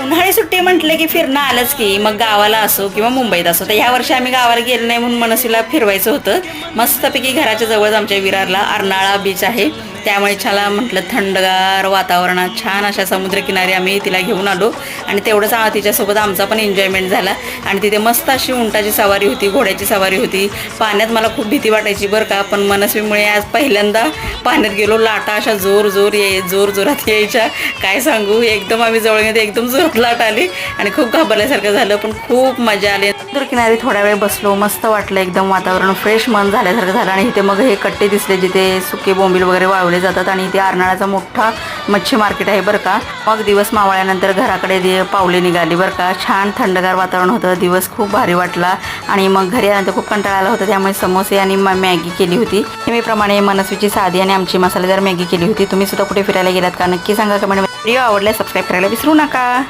उन्हाळी सुट्टी म्हटलं की फिरणं आलंच की, मग गावाला असो किंवा मुंबईत असो. तर ह्या वर्षी आम्ही गावाला गेलो नाही म्हणून मनस्वीला फिरवायचं होतं. मस्तपैकी घराच्या जवळच आमच्या विरारला अर्नाळा बीच आहे, त्यामुळे छान म्हटलं थंडगार वातावरणात छान अशा समुद्रकिनारी आम्ही तिला घेऊन आलो आणि तेवढंच तिच्यासोबत आमचा पण एन्जॉयमेंट झाला. आणि तिथे मस्त अशी उंटाची सवारी होती, घोड्याची सवारी होती. पाण्यात मला खूप भीती वाटायची बरं का, पण मनस्वीमुळे आज पहिल्यांदा पाण्यात गेलो. लाटा अशा जोर जोरात यायच्या, काय सांगू. एकदम आम्ही जवळ गेलो, एकदम जोरात लाट आली आणि खूप घाबरल्यासारखं झालं, पण खूप मजा आली. किनारी थोड्या वेळ बसलो, मस्त वाटलं, एकदम वातावरण फ्रेश, मन झाल्यासारखं झालं. आणि इथे मग हे कट्टे दिसले जिथे सुके बोंबील वगैरे वाळवले जातात. आणि इथे अर्नाळाचा मोठा मच्छी मार्केट आहे बरं का. मग दिवस मावळ्यानंतर घराकडे पावले निघाली बरं का. छान थंडगार वातावरण होतं, दिवस खूप भारी वाटला. आणि मग घरी आल्यानंतर खूप कंटाळा आला होता, त्यामुळे समोसे आणि मॅगी केली होती. नेहमीप्रमाणे मनस्वीची साधी आणि आमची मसालेदार मॅगी केली होती. तुम्ही सुद्धा कुठे फिरायला गेलात का नक्की सांगा कमेंट. व्हिडिओ आवडल्यास सबस्क्राईब करायला विसरू नका.